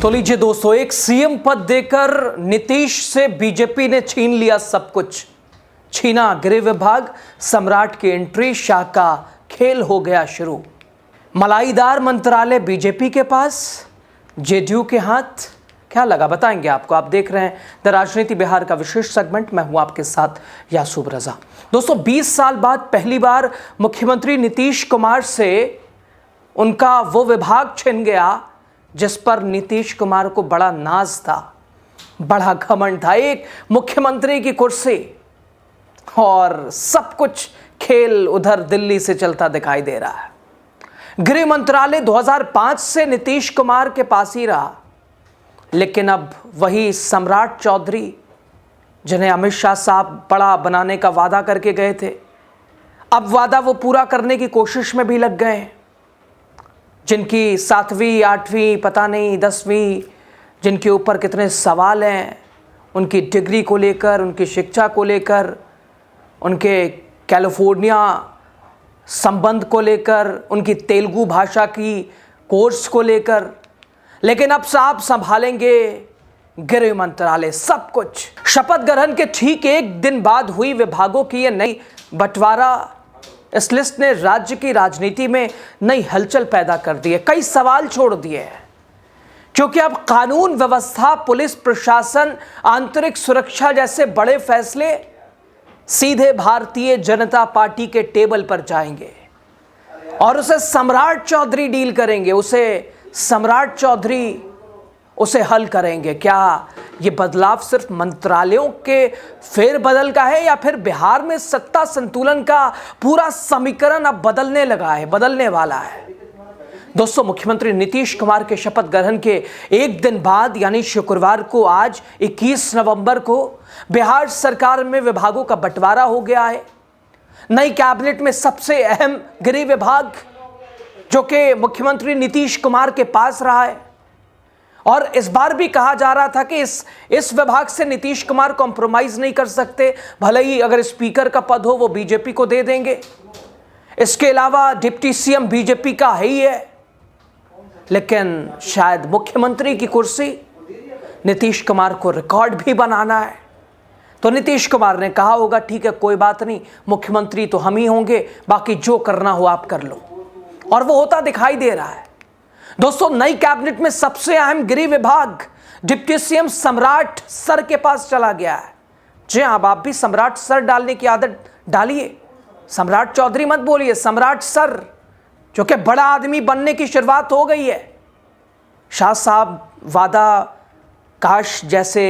तो लीजिए दोस्तों, एक सीएम पद देकर नीतीश से बीजेपी ने छीन लिया सब कुछ। छीना गृह विभाग, सम्राट की एंट्री, शाह का खेल हो गया शुरू। मलाईदार मंत्रालय बीजेपी के पास, जेडीयू के हाथ। क्या लगा बताएंगे आपको। आप देख रहे हैं द राजनीति बिहार का विशेष सेगमेंट। मैं हूं आपके साथ यासूब रजा। दोस्तों, 20 साल बाद पहली बार मुख्यमंत्री नीतीश कुमार से उनका वो विभाग छिन गया जिस पर नीतीश कुमार को बड़ा नाज था, बड़ा घमंड था। एक मुख्यमंत्री की कुर्सी और सब कुछ खेल उधर दिल्ली से चलता दिखाई दे रहा है। गृह मंत्रालय 2005 से नीतीश कुमार के पास ही रहा, लेकिन अब वही सम्राट चौधरी, जिन्हें अमित शाह साहब बड़ा बनाने का वादा करके गए थे, अब वादा वो पूरा करने की कोशिश में भी लग गए हैं। जिनकी 7वीं 8वीं पता नहीं 10वीं, जिनके ऊपर कितने सवाल हैं, उनकी डिग्री को लेकर, उनकी शिक्षा को लेकर, उनके कैलिफोर्निया संबंध को लेकर, उनकी तेलुगु भाषा की कोर्स को लेकर। लेकिन अब साहब संभालेंगे गृह मंत्रालय, सब कुछ। शपथ ग्रहण के ठीक एक दिन बाद हुई विभागों की यह नई बंटवारा, इस लिस्ट ने राज्य की राजनीति में नई हलचल पैदा कर दी है, कई सवाल छोड़ दिए हैं। क्योंकि अब कानून व्यवस्था, पुलिस प्रशासन, आंतरिक सुरक्षा जैसे बड़े फैसले सीधे भारतीय जनता पार्टी के टेबल पर जाएंगे और उसे सम्राट चौधरी डील करेंगे, उसे सम्राट चौधरी उसे हल करेंगे। क्या ये बदलाव सिर्फ मंत्रालयों के फेरबदल का है या फिर बिहार में सत्ता संतुलन का पूरा समीकरण अब बदलने वाला है? दोस्तों, मुख्यमंत्री नीतीश कुमार के शपथ ग्रहण के एक दिन बाद यानी शुक्रवार को, आज 21 नवंबर को, बिहार सरकार में विभागों का बंटवारा हो गया है। नई कैबिनेट में सबसे अहम गृह विभाग, जो कि मुख्यमंत्री नीतीश कुमार के पास रहा है, और इस बार भी कहा जा रहा था कि इस विभाग से नीतीश कुमार कॉम्प्रोमाइज नहीं कर सकते, भले ही अगर स्पीकर का पद हो वो बीजेपी को दे देंगे। इसके अलावा डिप्टी सीएम बीजेपी का है ही है, लेकिन शायद मुख्यमंत्री की कुर्सी नीतीश कुमार को रिकॉर्ड भी बनाना है। तो नीतीश कुमार ने कहा होगा, ठीक है कोई बात नहीं, मुख्यमंत्री तो हम ही होंगे, बाकी जो करना हो आप कर लो। और वो होता दिखाई दे रहा है। दोस्तों, नई कैबिनेट में सबसे अहम गृह विभाग डिप्टी सीएम सम्राट सर के पास चला गया है। जी हाँ, आप भी सम्राट सर डालने की आदत डालिए। सम्राट चौधरी मत बोलिए, सम्राट सर, जो कि बड़ा आदमी बनने की शुरुआत हो गई है। शाह साहब वादा काश जैसे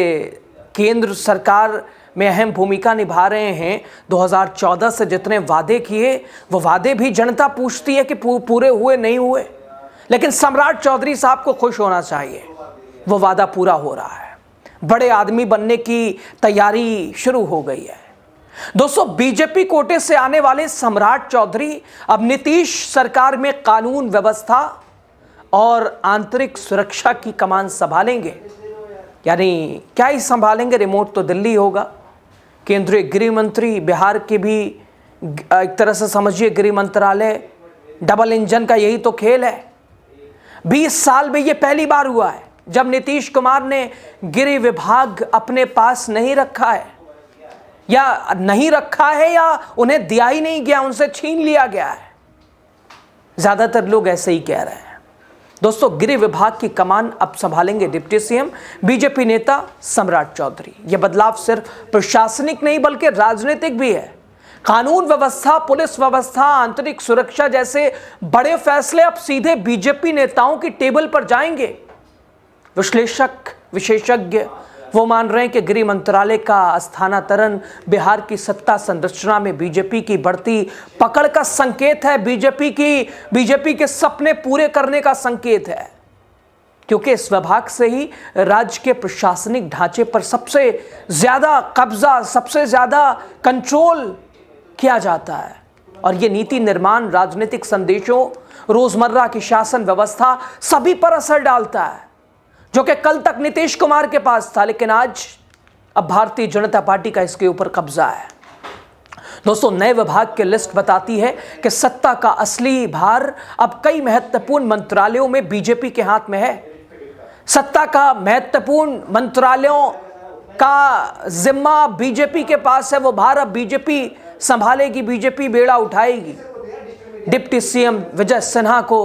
केंद्र सरकार में अहम भूमिका निभा रहे हैं। 2014 से जितने वादे किए, वो वादे भी जनता पूछती है कि पूरे हुए नहीं हुए, लेकिन सम्राट चौधरी साहब को खुश होना चाहिए, वो वादा पूरा हो रहा है। बड़े आदमी बनने की तैयारी शुरू हो गई है। दोस्तों, बीजेपी कोटे से आने वाले सम्राट चौधरी अब नीतीश सरकार में कानून व्यवस्था और आंतरिक सुरक्षा की कमान संभालेंगे। यानी क्या ही संभालेंगे, रिमोट तो दिल्ली होगा। केंद्रीय गृह मंत्री, बिहार के भी एक तरह से समझिए गृह मंत्रालय, डबल इंजन का यही तो खेल है। 20 साल में ये पहली बार हुआ है जब नीतीश कुमार ने गृह विभाग अपने पास नहीं रखा है, या नहीं रखा है या उन्हें दिया ही नहीं गया, उनसे छीन लिया गया है। ज्यादातर लोग ऐसे ही कह रहे हैं। दोस्तों, गृह विभाग की कमान अब संभालेंगे डिप्टी सीएम बीजेपी नेता सम्राट चौधरी। यह बदलाव सिर्फ प्रशासनिक नहीं बल्कि राजनीतिक भी है। कानून व्यवस्था, पुलिस व्यवस्था, आंतरिक सुरक्षा जैसे बड़े फैसले अब सीधे बीजेपी नेताओं की टेबल पर जाएंगे। विश्लेषक, विशेषज्ञ वो मान रहे हैं कि गृह मंत्रालय का स्थानांतरण बिहार की सत्ता संरचना में बीजेपी की बढ़ती पकड़ का संकेत है, बीजेपी के सपने पूरे करने का संकेत है। क्योंकि इस विभाग से ही राज्य के प्रशासनिक ढांचे पर सबसे ज्यादा कब्जा, सबसे ज्यादा कंट्रोल किया जाता है। और ये नीति निर्माण, राजनीतिक संदेशों, रोजमर्रा की शासन व्यवस्था सभी पर असर डालता है, जो कि कल तक नीतीश कुमार के पास था, लेकिन आज अब भारतीय जनता पार्टी का इसके ऊपर कब्जा है। दोस्तों, नए विभाग की लिस्ट बताती है कि सत्ता का असली भार अब कई महत्वपूर्ण मंत्रालयों में बीजेपी के हाथ में है। सत्ता का महत्वपूर्ण मंत्रालयों का जिम्मा बीजेपी के पास है। वो भार अब बीजेपी संभालेगी, बीजेपी बेड़ा उठाएगी। डिप्टी सीएम विजय सिन्हा को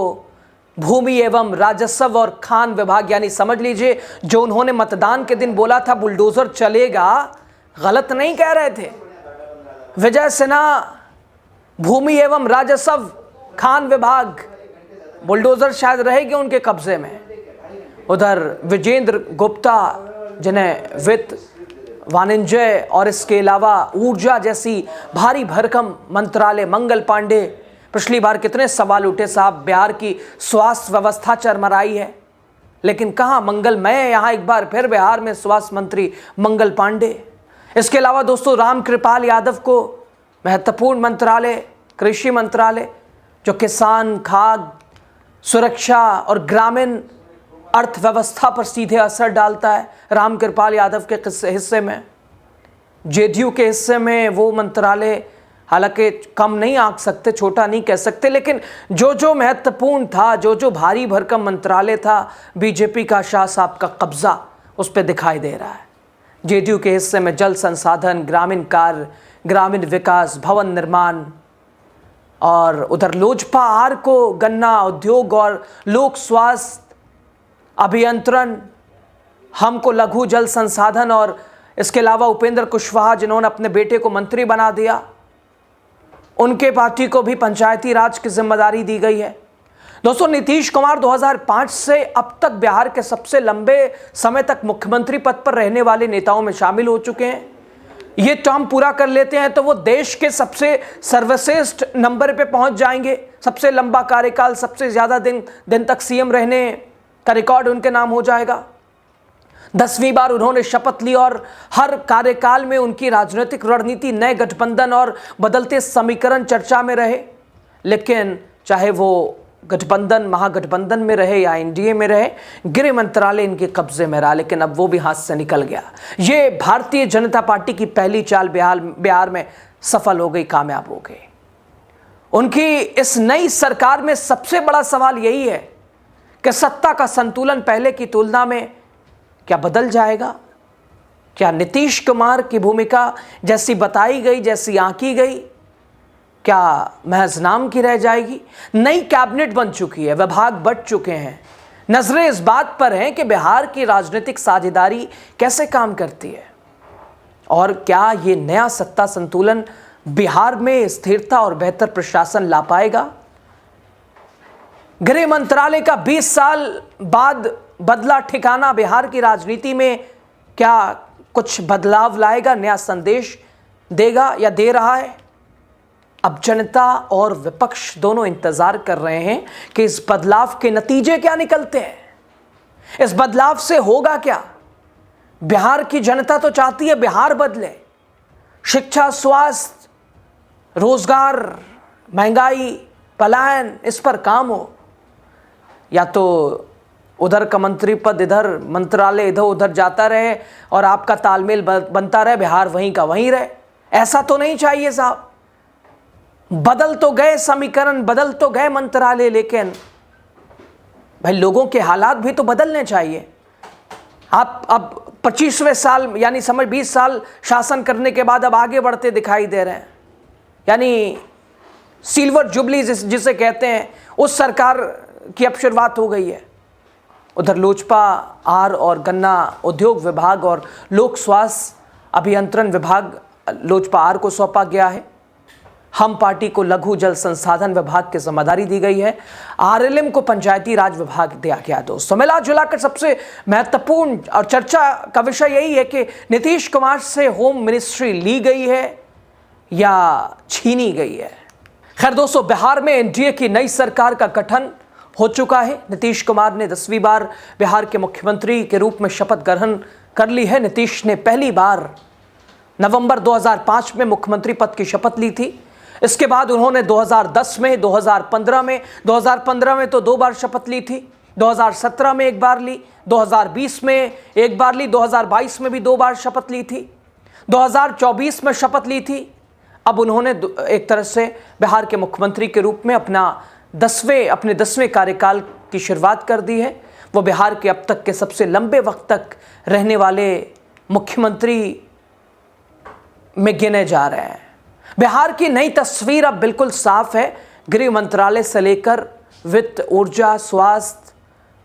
भूमि एवं राजस्व और खान विभाग, यानी समझ लीजिए जो उन्होंने मतदान के दिन बोला था बुलडोजर चलेगा, गलत नहीं कह रहे थे। विजय सिन्हा भूमि एवं राजस्व खान विभाग, बुलडोजर शायद रहेगी उनके कब्जे में। उधर विजेंद्र गुप्ता, जिन्हें वित्त, वाणिज्य और इसके अलावा ऊर्जा जैसी भारी भरकम मंत्रालय, मंगल पांडे, पिछली बार कितने सवाल उठे साहब, बिहार की स्वास्थ्य व्यवस्था चरमराई है, लेकिन कहाँ मंगलमय। यहाँ एक बार फिर बिहार में स्वास्थ्य मंत्री मंगल पांडे। इसके अलावा दोस्तों रामकृपाल यादव को महत्वपूर्ण मंत्रालय, कृषि मंत्रालय, जो किसान, खाद्य सुरक्षा और ग्रामीण अर्थव्यवस्था पर सीधे असर डालता है, रामकृपाल यादव के हिस्से में। जेडीयू के हिस्से में वो मंत्रालय हालांकि कम नहीं आंक सकते, छोटा नहीं कह सकते, लेकिन जो जो महत्वपूर्ण था, जो जो भारी भरकम मंत्रालय था, बीजेपी का शाह साहब का कब्जा उस पर दिखाई दे रहा है। जेडीयू के हिस्से में जल संसाधन, ग्रामीण कार्य, ग्रामीण विकास, भवन निर्माण, और उधर लोजपा आर को गन्ना उद्योग और लोक स्वास्थ्य अभियंत्रण, हमको लघु जल संसाधन, और इसके अलावा उपेंद्र कुशवाहा जिन्होंने अपने बेटे को मंत्री बना दिया, उनके पार्टी को भी पंचायती राज की जिम्मेदारी दी गई है। दोस्तों नीतीश कुमार 2005 से अब तक बिहार के सबसे लंबे समय तक मुख्यमंत्री पद पर रहने वाले नेताओं में शामिल हो चुके हैं। ये टर्म पूरा कर लेते हैं तो वो देश के सबसे सर्वश्रेष्ठ नंबर पे पहुंच जाएंगे। सबसे लंबा कार्यकाल, सबसे ज्यादा दिन तक सीएम रहने का रिकॉर्ड उनके नाम हो जाएगा। 10वीं बार उन्होंने शपथ ली और हर कार्यकाल में उनकी राजनीतिक रणनीति, नए गठबंधन और बदलते समीकरण चर्चा में रहे। लेकिन चाहे वो गठबंधन, महागठबंधन में रहे या एनडीए में रहे, गृह मंत्रालय इनके कब्जे में रहा, लेकिन अब वो भी हाथ से निकल गया। ये भारतीय जनता पार्टी की पहली चाल बिहार में सफल हो गई, कामयाब हो गई। उनकी इस नई सरकार में सबसे बड़ा सवाल यही है कि सत्ता का संतुलन पहले की तुलना में क्या बदल जाएगा? क्या नीतीश कुमार की भूमिका जैसी बताई गई, जैसी आंकी गई, क्या महज नाम की रह जाएगी? नई कैबिनेट बन चुकी है, विभाग बढ़ चुके हैं। नजरें इस बात पर हैं कि बिहार की राजनीतिक साझेदारी कैसे काम करती है और क्या ये नया सत्ता संतुलन बिहार में स्थिरता और बेहतर प्रशासन ला पाएगा? गृह मंत्रालय का 20 साल बाद बदला ठिकाना बिहार की राजनीति में क्या कुछ बदलाव लाएगा, नया संदेश देगा या दे रहा है? अब जनता और विपक्ष दोनों इंतजार कर रहे हैं कि इस बदलाव के नतीजे क्या निकलते हैं, इस बदलाव से होगा क्या। बिहार की जनता तो चाहती है बिहार बदले, शिक्षा, स्वास्थ्य, रोजगार, महंगाई, पलायन, इस पर काम हो। या तो उधर का मंत्री पद इधर, मंत्रालय इधर उधर जाता रहे और आपका तालमेल बनता रहे, बिहार वहीं का वहीं रहे। ऐसा तो नहीं चाहिए साहब। बदल तो गए समीकरण, बदल तो गए मंत्रालय, लेकिन भाई लोगों के हालात भी तो बदलने चाहिए। आप अब 25वें साल यानी समझ 20 साल शासन करने के बाद अब आगे बढ़ते दिखाई दे रहे हैं, यानी सिल्वर जुबली जिसे कहते हैं, उस सरकार की अब शुरुआत हो गई है। उधर लोजपा आर और गन्ना उद्योग विभाग और लोक स्वास्थ्य अभियंत्रण विभाग लोजपा आर को सौंपा गया है। हम पार्टी को लघु जल संसाधन विभाग की जिम्मेदारी दी गई है। आरएलएम को पंचायती राज विभाग दिया गया। दोस्तों मिला जुलाकर सबसे महत्वपूर्ण और चर्चा का विषय यही है कि नीतीश कुमार से होम मिनिस्ट्री ली गई है या छीनी गई है। खैर दोस्तों, बिहार में एनडीए की नई सरकार का गठन हो चुका है। नीतीश कुमार ने 10वीं बार बिहार के मुख्यमंत्री के रूप में शपथ ग्रहण कर ली है। नीतीश ने पहली बार नवंबर 2005 में मुख्यमंत्री पद की शपथ ली थी। इसके बाद उन्होंने 2010 में, 2015 में तो 2 बार शपथ ली थी, 2017 में 1 बार ली, 2020 में 1 बार ली, 2022 में भी 2 बार शपथ ली थी, 2024 में शपथ ली थी। अब उन्होंने एक तरह से बिहार के मुख्यमंत्री के रूप में अपने 10वें कार्यकाल की शुरुआत कर दी है। वो बिहार के अब तक के सबसे लंबे वक्त तक रहने वाले मुख्यमंत्री में गिने जा रहे हैं। बिहार की नई तस्वीर अब बिल्कुल साफ है। गृह मंत्रालय से लेकर वित्त, ऊर्जा, स्वास्थ्य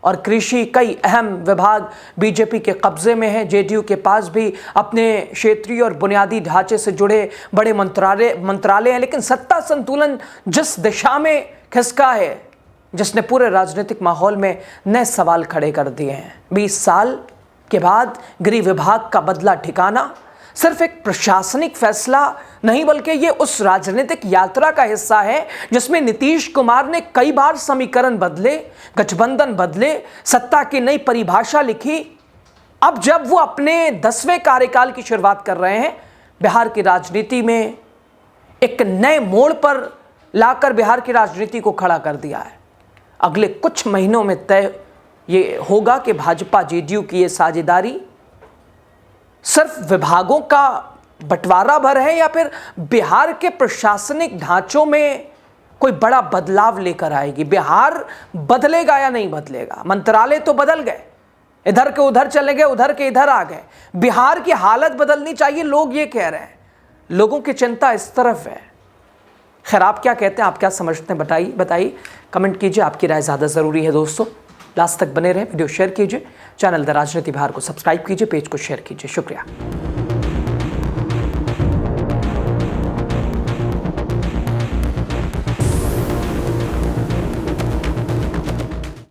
और कृषि, कई अहम विभाग बीजेपी के कब्जे में है। जेडीयू के पास भी अपने क्षेत्रीय और बुनियादी ढांचे से जुड़े बड़े मंत्रालय हैं, लेकिन सत्ता संतुलन जिस दिशा में खिसका है, जिसने पूरे राजनीतिक माहौल में नए सवाल खड़े कर दिए हैं। 20 साल के बाद गृह विभाग का बदला ठिकाना सिर्फ एक प्रशासनिक फैसला नहीं, बल्कि ये उस राजनीतिक यात्रा का हिस्सा है जिसमें नीतीश कुमार ने कई बार समीकरण बदले, गठबंधन बदले, सत्ता की नई परिभाषा लिखी। अब जब वो अपने 10वें कार्यकाल की शुरुआत कर रहे हैं, बिहार की राजनीति में एक नए मोड़ पर लाकर बिहार की राजनीति को खड़ा कर दिया है। अगले कुछ महीनों में तय ये होगा कि भाजपा जेडीयू की ये साझेदारी सिर्फ विभागों का बंटवारा भर है या फिर बिहार के प्रशासनिक ढांचों में कोई बड़ा बदलाव लेकर आएगी। बिहार बदलेगा या नहीं बदलेगा? मंत्रालय तो बदल गए, इधर के उधर चले गए, उधर के इधर आ गए। बिहार की हालत बदलनी चाहिए, लोग ये कह रहे हैं। लोगों की चिंता इस तरफ है। खैर, आप क्या कहते हैं, आप क्या समझते हैं, बताइए कमेंट कीजिए। आपकी राय ज़्यादा ज़रूरी है दोस्तों। लास्ट तक बने रहे, वीडियो शेयर कीजिए, चैनल द राजनीति बिहार को सब्सक्राइब कीजिए, पेज को शेयर कीजिए। शुक्रिया।